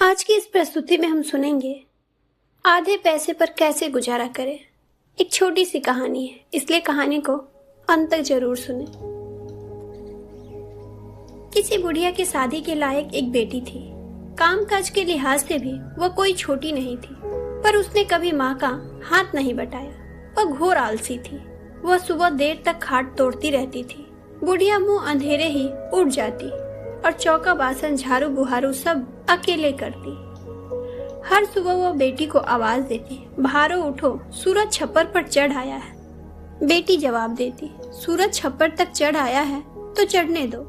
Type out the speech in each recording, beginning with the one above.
आज की इस प्रस्तुति में हम सुनेंगे आधे पैसे पर कैसे गुजारा करें। एक छोटी सी कहानी है, इसलिए कहानी को अंत तक जरूर सुने। किसी बुढ़िया की शादी के लायक एक बेटी थी। कामकाज के लिहाज से भी वह कोई छोटी नहीं थी, पर उसने कभी माँ का हाथ नहीं बटाया। वह घोर आलसी थी। वह सुबह देर तक खाट तोड़ती रहती थी। बुढ़िया मुंह अंधेरे ही उठ जाती और चौका बासन झाड़ू बुहारू सब अकेले करती। हर सुबह वह बेटी को आवाज देती, भारो उठो, सूरज छप्पर पर चढ़ आया है। बेटी जवाब देती, सूरज छप्पर तक चढ़ आया है तो चढ़ने दो,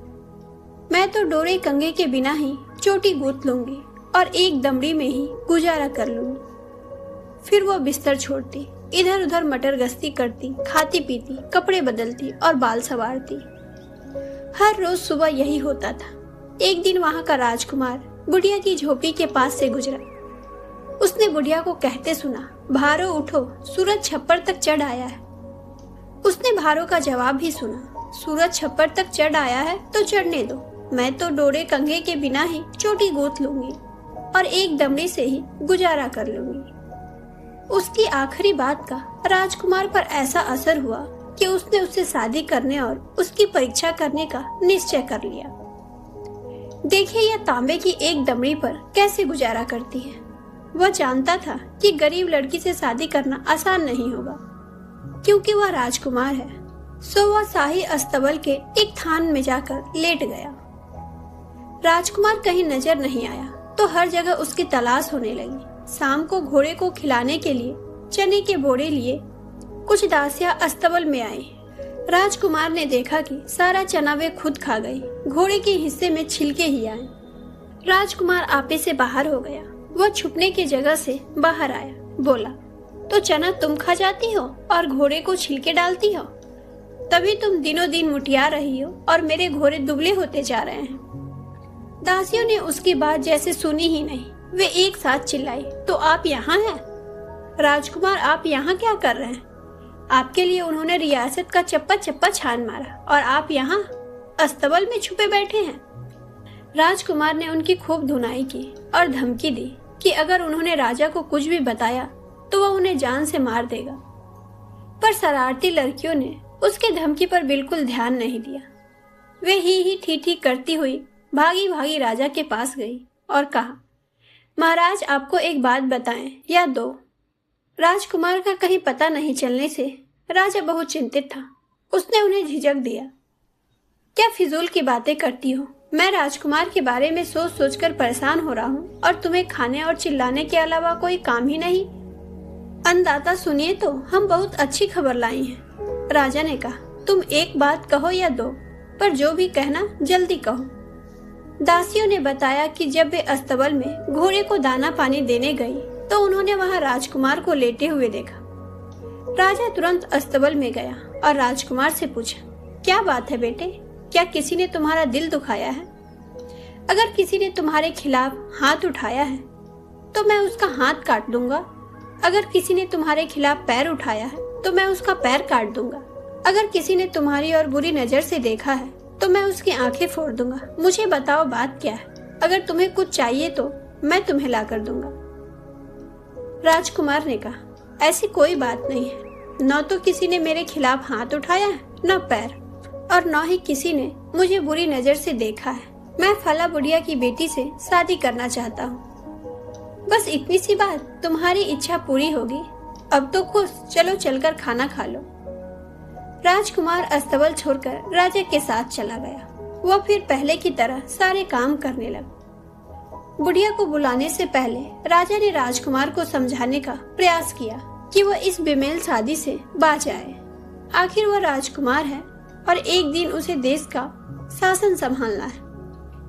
मैं तो डोरे कंगे के बिना ही चोटी गूंथ लूंगी और एक दमड़ी में ही गुजारा कर लूंगी। फिर वह बिस्तर छोड़ती, इधर उधर मटर गश्ती करती, खाती पीती, कपड़े बदलती और बाल संवारती। हर रोज सुबह यही होता था। एक दिन वहां का राजकुमार बुढ़िया की झोपड़ी के पास से गुजरा। उसने बुढ़िया को कहते सुना, भारो उठो, सूरज छप्पर तक चढ़ आया है। उसने भारो का जवाब भी सुना, सूरज छप्पर तक चढ़ आया है तो चढ़ने दो, मैं तो डोरे कंघे के बिना ही चोटी गूंथ लूंगी और एक दमड़ी से ही गुजारा कर लूंगी। उसकी आखिरी बात का राजकुमार पर ऐसा असर हुआ कि उसने उससे शादी करने और उसकी परीक्षा करने का निश्चय कर लिया। देखिए यह तांबे की एक दमड़ी पर कैसे गुजारा करती है। वह जानता था कि गरीब लड़की से शादी करना आसान नहीं होगा, क्योंकि वह राजकुमार है। सो वह शाही अस्तबल के एक थान में जाकर लेट गया। राजकुमार कहीं नजर नहीं आया तो हर जगह उसकी तलाश होने लगी। शाम को घोड़े को खिलाने के लिए चने के बोरे लिए कुछ दासियां अस्तबल में आई। राजकुमार ने देखा कि सारा चना वे खुद खा गई, घोड़े के हिस्से में छिलके ही आए। राजकुमार आपे से बाहर हो गया। वह छुपने की जगह से बाहर आया, बोला, तो चना तुम खा जाती हो और घोड़े को छिलके डालती हो, तभी तुम दिनों दिन मुटिया रही हो और मेरे घोड़े दुबले होते जा रहे हैं। दासियों ने उसकी बात जैसे सुनी ही नहीं। वे एक साथ चिल्लाई, तो आप यहाँ हैं? राजकुमार, आप यहाँ क्या कर रहे हैं? आपके लिए उन्होंने रियासत का चप्पा चप्पा छान मारा और आप यहाँ अस्तबल में छुपे बैठे हैं। राजकुमार ने उनकी खूब धुनाई की और धमकी दी कि अगर उन्होंने राजा को कुछ भी बताया तो वह उन्हें जान से मार देगा। पर शरारती लड़कियों ने उसके धमकी पर बिल्कुल ध्यान नहीं दिया। वे ही ठीक करती हुई भागी भागी राजा के पास गई और कहा, महाराज आपको एक बात बताएं या दो। राजकुमार का कहीं पता नहीं चलने से राजा बहुत चिंतित था। उसने उन्हें झिझक दिया, क्या फिजूल की बातें करती हो? मैं राजकुमार के बारे में सोच सोच कर परेशान हो रहा हूँ और तुम्हें खाने और चिल्लाने के अलावा कोई काम ही नहीं। अन्नदाता सुनिए, तो हम बहुत अच्छी खबर लाई हैं। राजा ने कहा, तुम एक बात कहो या दो, पर जो भी कहना जल्दी कहो। दासियों ने बताया कि जब वे अस्तबल में घोड़े को दाना पानी देने गई तो उन्होंने वहां राजकुमार को लेटे हुए देखा। राजा तुरंत अस्तबल में गया और राजकुमार से पूछा, क्या बात है बेटे, क्या किसी ने तुम्हारा दिल दुखाया है? अगर किसी ने तुम्हारे खिलाफ हाथ उठाया है तो मैं उसका हाथ काट दूंगा। अगर किसी ने तुम्हारे खिलाफ पैर उठाया है तो मैं उसका पैर काट दूंगा। अगर किसी ने तुम्हारी और बुरी नजर से देखा है तो मैं उसकी आंखें फोड़ दूंगा। मुझे बताओ बात क्या है? अगर तुम्हें कुछ चाहिए तो मैं तुम्हें ला कर दूंगा। राजकुमार ने कहा, ऐसी कोई बात नहीं है। न तो किसी ने मेरे खिलाफ हाथ उठाया है, न पैर, और न ही किसी ने मुझे बुरी नजर से देखा है। मैं फला बुढ़िया की बेटी से शादी करना चाहता हूँ। बस इतनी सी बात, तुम्हारी इच्छा पूरी होगी। अब तो खुश, चलो चलकर खाना खा लो। राजकुमार अस्तबल छोड़कर राजा के साथ चला गया। वह फिर पहले की तरह सारे काम करने लगा। बुढ़िया को बुलाने से पहले राजा ने राजकुमार को समझाने का प्रयास किया कि वह इस बेमेल शादी से बाज आए। आखिर वह राजकुमार है और एक दिन उसे देश का शासन संभालना है।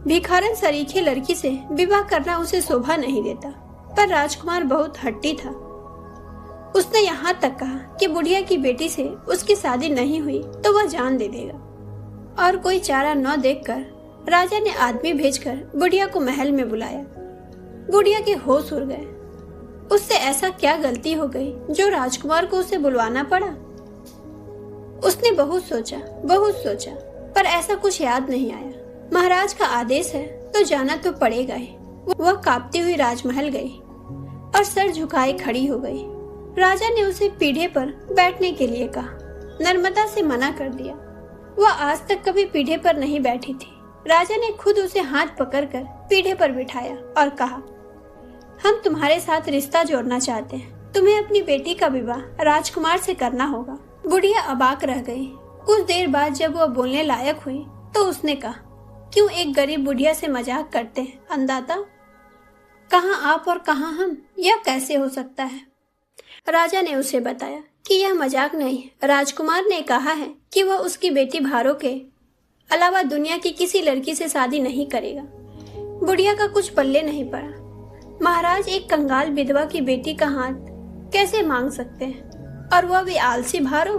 भिखारन सरीखे लड़की से विवाह करना उसे शोभा नहीं देता, पर राजकुमार बहुत हट्टी था। उसने यहाँ तक कहा कि बुढ़िया की बेटी से उसकी शादी नहीं हुई तो वह जान दे देगा। और कोई चारा न देखकर राजा ने आदमी भेजकर बुढ़िया को महल में बुलाया। बुढ़िया के होश उड़ गए। उससे ऐसा क्या गलती हो गई जो राजकुमार को उसे बुलवाना पड़ा? उसने बहुत सोचा, पर ऐसा कुछ याद नहीं आया। महाराज का आदेश है तो जाना तो पड़ेगा ही। वह कांपती हुई राजमहल गई और सर झुकाए खड़ी हो गई। राजा ने उसे पीढ़े पर बैठने के लिए कहा, नर्मदा से मना कर दिया। वह आज तक कभी पीढ़े पर नहीं बैठी थी। राजा ने खुद उसे हाथ पकड़कर पीढ़े पर बिठाया और कहा, हम तुम्हारे साथ रिश्ता जोड़ना चाहते हैं। तुम्हें अपनी बेटी का विवाह राजकुमार से करना होगा। बुढ़िया अबाक रह गई। कुछ देर बाद जब वह बोलने लायक हुई तो उसने कहा, क्यों एक गरीब बुढ़िया से मजाक करते हैं अंदाता? कहाँ आप और कहाँ हम? यह कैसे हो सकता है? राजा ने उसे बताया कि यह मजाक नहीं है। राजकुमार ने कहा है कि वह उसकी बेटी भारो के अलावा दुनिया की किसी लड़की से शादी नहीं करेगा। बुढ़िया का कुछ पल्ले नहीं पड़ा। महाराज एक कंगाल विधवा की बेटी का हाथ कैसे मांग सकते हैं, और वह भी आलसी भारो?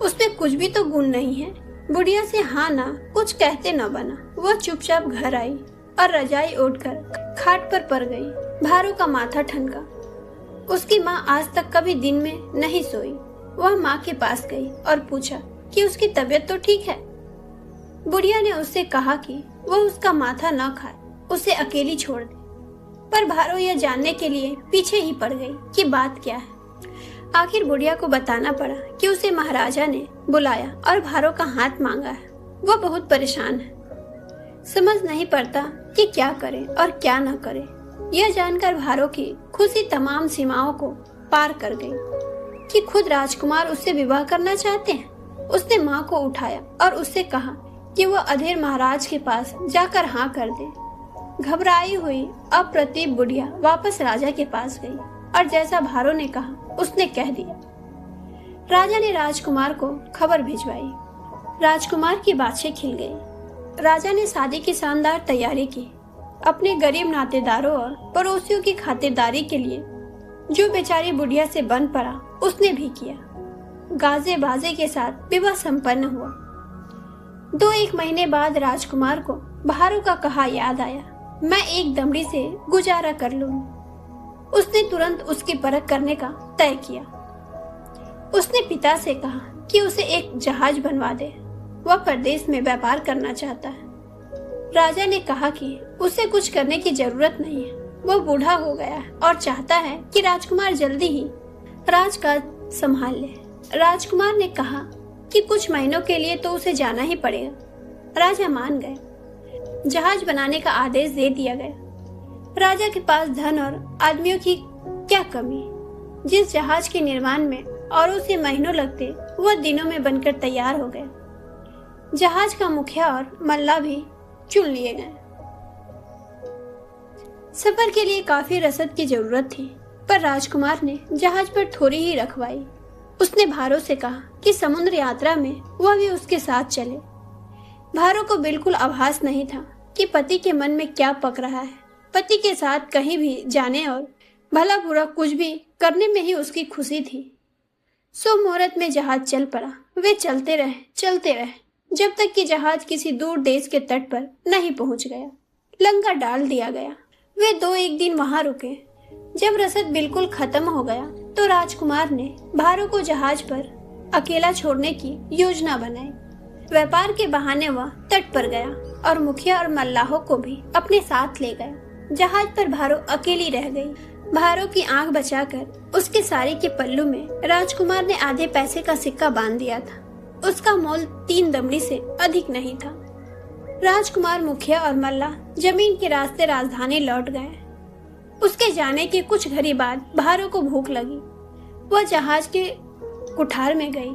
उसमें कुछ भी तो गुण नहीं है। बुढ़िया से हाँ ना कुछ कहते न बना। वह चुपचाप घर आई और रजाई ओढ़कर खाट पर पड़ गई। भारो का माथा ठनका। उसकी माँ आज तक कभी दिन में नहीं सोई। वह माँ के पास गई और पूछा कि उसकी तबीयत तो ठीक है। बुढ़िया ने उससे कहा कि वह उसका माथा न खाए, उसे अकेली छोड़ दे। पर भारो यह जानने के लिए पीछे ही पड़ गई कि बात क्या है। आखिर बुढ़िया को बताना पड़ा कि उसे महाराजा ने बुलाया और भारो का हाथ मांगा है। वह बहुत परेशान है, समझ नहीं पड़ता कि क्या करे और क्या न करे। यह जानकर भारो की खुशी तमाम सीमाओं को पार कर गई कि खुद राजकुमार उससे विवाह करना चाहते हैं। उसने माँ को उठाया और उससे कहा कि वह अधेर महाराज के पास जाकर हाँ कर दे। घबराई हुई अप्रतिभ बुढ़िया वापस राजा के पास गई और जैसा भारो ने कहा उसने कह दिया। राजा ने राजकुमार को खबर भिजवाई। राजकुमार की बाछें खिल गई। राजा ने शादी की शानदार तैयारी की। अपने गरीब नातेदारों और पड़ोसियों की खातिरदारी के लिए जो बेचारी बुढ़िया से बन पड़ा उसने भी किया। गाजे बाजे के साथ विवाह संपन्न हुआ। 2-1 महीने बाद राजकुमार को भारो का कहा याद आया, मैं एक दमड़ी से गुजारा कर लूंगा। उसने तुरंत उसकी परख करने का तय किया। उसने पिता से कहा कि उसे एक जहाज बनवा दे। वह परदेश में व्यापार करना चाहता है। राजा ने कहा कि उसे कुछ करने की जरूरत नहीं है। वह बूढ़ा हो गया है और चाहता है कि राजकुमार जल्दी ही राजकाज संभाल ले। राजकुमार ने कहा कि कुछ महीनों के लिए तो उसे जाना ही पड़ेगा। राजा मान गए। जहाज बनाने का आदेश दे दिया गया। राजा के पास धन और आदमियों की क्या कमी। जिस जहाज के निर्माण में औरों से महीनों लगते वह दिनों में बनकर तैयार हो गया। जहाज का मुखिया और मल्ला भी चुन लिए गए। सफर के लिए काफी रसद की जरूरत थी, पर राजकुमार ने जहाज पर थोड़ी ही रखवाई। उसने भारो से कहा कि समुद्र यात्रा में वह भी उसके साथ चले। भारो को बिल्कुल आभास नहीं था कि पति के मन में क्या पक रहा है। पति के साथ कहीं भी जाने और भला बुरा कुछ भी करने में ही उसकी खुशी थी। सो मुहूर्त में जहाज चल पड़ा। वे चलते रहे जब तक कि जहाज किसी दूर देश के तट पर नहीं पहुंच गया। लंका डाल दिया गया। वे 2-1 दिन वहां रुके। जब रसद बिल्कुल खत्म हो गया तो राजकुमार ने भारो को जहाज पर अकेला छोड़ने की योजना बनाई। व्यापार के बहाने वह तट पर गया और मुखिया और मल्लाहों को भी अपने साथ ले गया। जहाज पर भारो अकेली रह गई। भारो की आंख बचाकर उसके साड़ी के पल्लू में राजकुमार ने आधे पैसे का सिक्का बांध दिया था। उसका मोल 3 दमड़ी से अधिक नहीं था। राजकुमार, मुखिया और मल्ला जमीन के रास्ते राजधानी लौट गए। उसके जाने के कुछ घड़ी बाद भारो को भूख लगी। वह जहाज के कुठार में गई,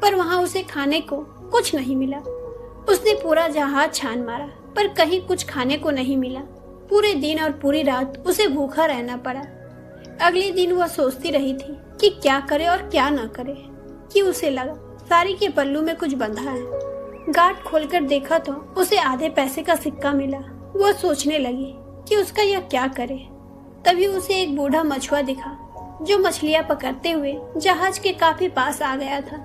पर वहां उसे खाने को कुछ नहीं मिला। उसने पूरा जहाज छान मारा, पर कहीं कुछ खाने को नहीं मिला। पूरे दिन और पूरी रात उसे भूखा रहना पड़ा। अगले दिन वह सोचती रही थी कि क्या करे और क्या न करे, कि उसे लगा साड़ी के पल्लू में कुछ बंधा है। गांठ खोलकर देखा तो उसे आधे पैसे का सिक्का मिला। वह सोचने लगी कि उसका यह क्या करे। तभी उसे एक बूढ़ा मछुआ दिखा जो मछलियां पकड़ते हुए जहाज के काफी पास आ गया था।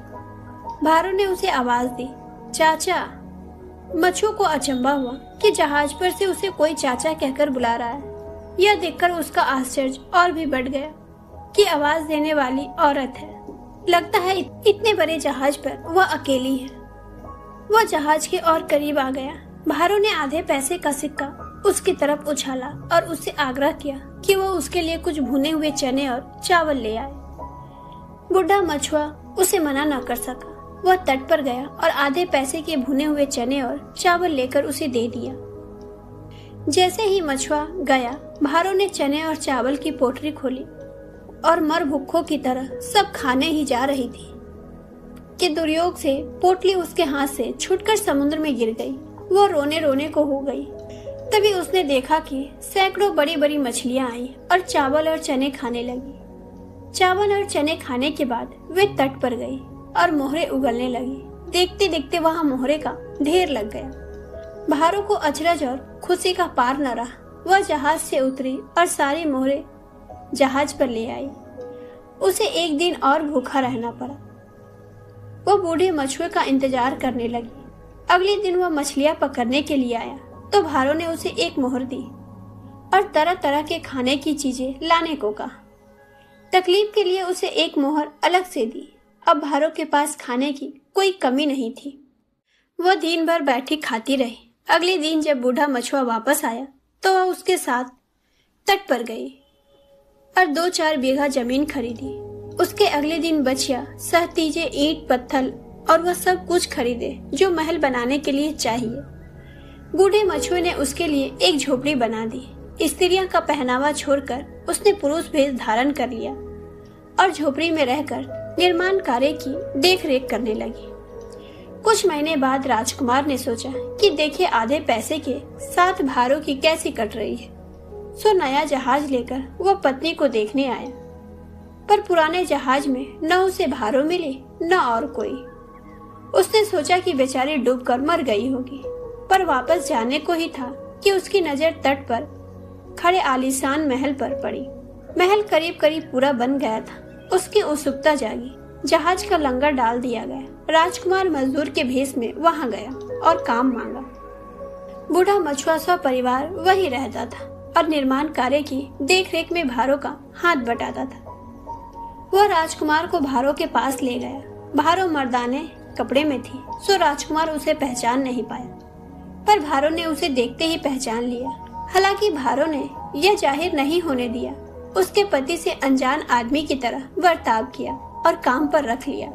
भारो ने उसे आवाज दी, चाचा। मछुआ को अचंभा हुआ कि जहाज पर से उसे कोई चाचा कहकर बुला रहा है। यह देखकर उसका आश्चर्य और भी बढ़ गया कि आवाज देने वाली औरत है। लगता है इतने बड़े जहाज पर वह अकेली है। वह जहाज के और करीब आ गया। भारो ने आधे पैसे का सिक्का उसकी तरफ उछाला और उससे आग्रह किया कि वो उसके लिए कुछ भुने हुए चने और चावल ले आए। बूढ़ा मछुआ उसे मना न कर सका। वह तट पर गया और आधे पैसे के भुने हुए चने और चावल लेकर उसे दे दिया। जैसे ही मछुआ गया, भारो ने चने और चावल की पोटली खोली और मर भुक्खों की तरह सब खाने ही जा रही थी कि दुर्योग से पोटली उसके हाथ से छूटकर समुद्र में गिर गई। वो रोने रोने को हो गई। तभी उसने देखा कि सैकड़ों बड़ी बड़ी मछलियां आई और चावल और चने खाने लगी। चावल और चने खाने के बाद वे तट पर गई और मोहरे उगलने लगी। देखते देखते वहां मोहरे का ढेर लग गया। भारो को अचरज और खुशी का पार न रहा। वह जहाज से उतरी और सारी मोहरे जहाज पर ले आई। उसे एक दिन और भूखा रहना पड़ा। वो बूढ़े मछुए का इंतजार करने लगी। अगले दिन वह मछलियां पकड़ने के लिए आया तो भारो ने उसे एक मोहर दी और तरह तरह के खाने की चीजें लाने को कहा। तकलीफ के लिए उसे एक मोहर अलग से दी। अब भारो के पास खाने की कोई कमी नहीं थी। वह दिन भर बैठी खाती रही। अगले दिन जब बूढ़ा मछुआ वापस आया तो वह उसके साथ तट पर गई और 2-4 बीघा जमीन खरीदी। उसके अगले दिन बचिया, सहतीजे, ईंट, पत्थर और वह सब कुछ खरीदे जो महल बनाने के लिए चाहिए। बूढ़े मछुए ने उसके लिए एक झोपड़ी बना दी। स्त्रियां का पहनावा छोड़कर उसने पुरुष भेष धारण कर लिया और झोपड़ी में रहकर निर्माण कार्य की देखरेख करने लगी। कुछ महीने बाद राजकुमार ने सोचा कि देखिए आधे पैसे के साथ भारो की कैसी कट रही है। सो नया जहाज लेकर वह पत्नी को देखने आया, पर पुराने जहाज में न उसे भारो मिली न और कोई। उसने सोचा कि बेचारी डूबकर मर गई होगी, पर वापस जाने को ही था कि उसकी नजर तट पर खड़े आलीशान महल पर पड़ी। महल करीब करीब पूरा बन गया था। उसकी उत्सुकता जागी। जहाज का लंगर डाल दिया गया। राजकुमार मजदूर के भेष में वहां गया और काम मांगा। बूढ़ा मछुआ सब परिवार वही रहता था और निर्माण कार्य की देखरेख में भारो का हाथ बटाता था। वह राजकुमार को भारो के पास ले गया। भारो मर्दाने कपड़े में थी, सो राजकुमार उसे पहचान नहीं पाया, पर भारो ने उसे देखते ही पहचान लिया। हालांकि भारो ने यह जाहिर नहीं होने दिया। उसके पति से अनजान आदमी की तरह बर्ताव किया और काम पर रख लिया।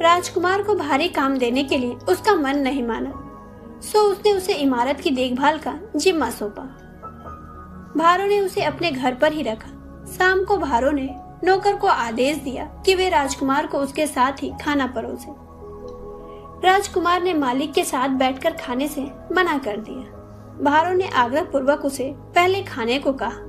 राजकुमार को भारी काम देने के लिए उसका मन नहीं माना, सो उसने उसे इमारत की देखभाल का जिम्मा सौंपा। भारो ने उसे अपने घर पर ही रखा। शाम को भारो ने नौकर को आदेश दिया कि वे राजकुमार को उसके साथ ही खाना परोसे। राजकुमार ने मालिक के साथ बैठकर खाने से मना कर दिया। भारो ने आग्रह पूर्वक उसे पहले खाने को कहा,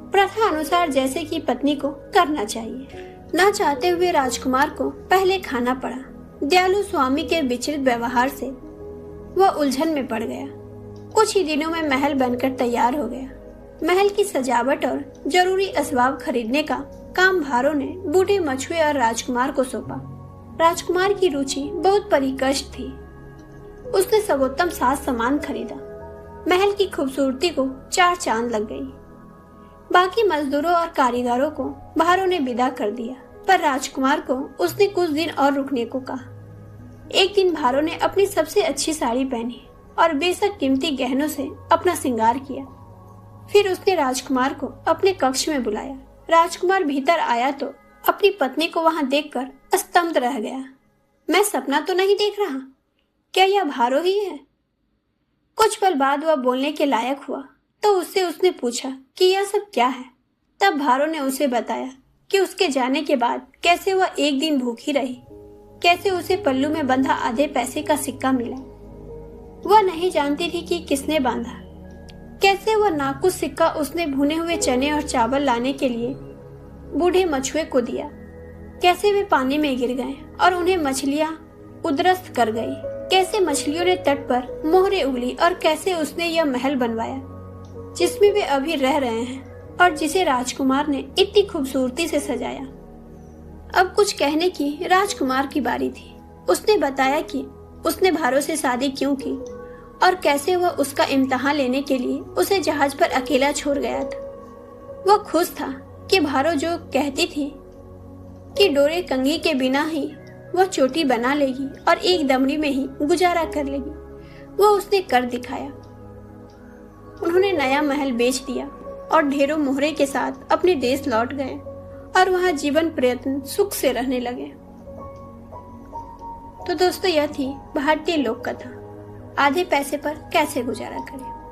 प्रथा अनुसार जैसे कि पत्नी को करना चाहिए। न चाहते हुए राजकुमार को पहले खाना पड़ा। दयालु स्वामी के विचलित व्यवहार से वह उलझन में पड़ गया। कुछ ही दिनों में महल बनकर तैयार हो गया। महल की सजावट और जरूरी असबाब खरीदने का काम भारो ने बूढ़े मछुए और राजकुमार को सौंपा। राजकुमार की रुचि बहुत परिष्कृत थी। उसने सर्वोत्तम साज सामान खरीदा। महल की खूबसूरती को 4 चांद लग गई। बाकी मजदूरों और कारीगरों को भारो ने विदा कर दिया, पर राजकुमार को उसने कुछ दिन और रुकने को कहा। एक दिन भारो ने अपनी सबसे अच्छी साड़ी पहनी और बेशक कीमती गहनों से अपना श्रृंगार किया। फिर उसने राजकुमार को अपने कक्ष में बुलाया। राजकुमार भीतर आया तो अपनी पत्नी को वहां देखकर स्तब्ध रह गया। मैं सपना तो नहीं देख रहा? क्या यह भारो ही है? कुछ पल बाद वह बोलने के लायक हुआ तो उससे उसने पूछा कि यह सब क्या है। तब भारो ने उसे बताया कि उसके जाने के बाद कैसे वह एक दिन भूखी रही, कैसे उसे पल्लू में बंधा आधे पैसे का सिक्का मिला। वह नहीं जानती थी कि किसने बांधा। कैसे वह नाकुश सिक्का उसने भुने हुए चने और चावल लाने के लिए बूढ़े मछुए को दिया। कैसे वे पानी में गिर गए और उन्हें मछलियां उद्रस्त कर गई। कैसे मछलियों ने तट पर मोहरे उगली और कैसे उसने यह महल बनवाया जिसमें वे अभी रह रहे हैं और जिसे राजकुमार ने इतनी खूबसूरती से सजाया। अब कुछ कहने की राजकुमार की बारी थी। उसने बताया कि उसने भारो से शादी क्यों की और कैसे वह उसका इम्तिहान लेने के लिए उसे जहाज पर अकेला छोड़ गया था। वह खुश था कि भारो जो कहती थी कि डोरे कंघी के बिना ही वह चोटी बना लेगी और एक दमड़ी में ही गुजारा कर लेगी, वह उसने कर दिखाया। उन्होंने नया महल बेच दिया और ढेरों मोहरे के साथ अपने देश लौट गए और वहां जीवन प्रयत्न सुख से रहने लगे। तो दोस्तों, यह थी भारतीय लोक कथा आधे पैसे पर कैसे गुजारा करें।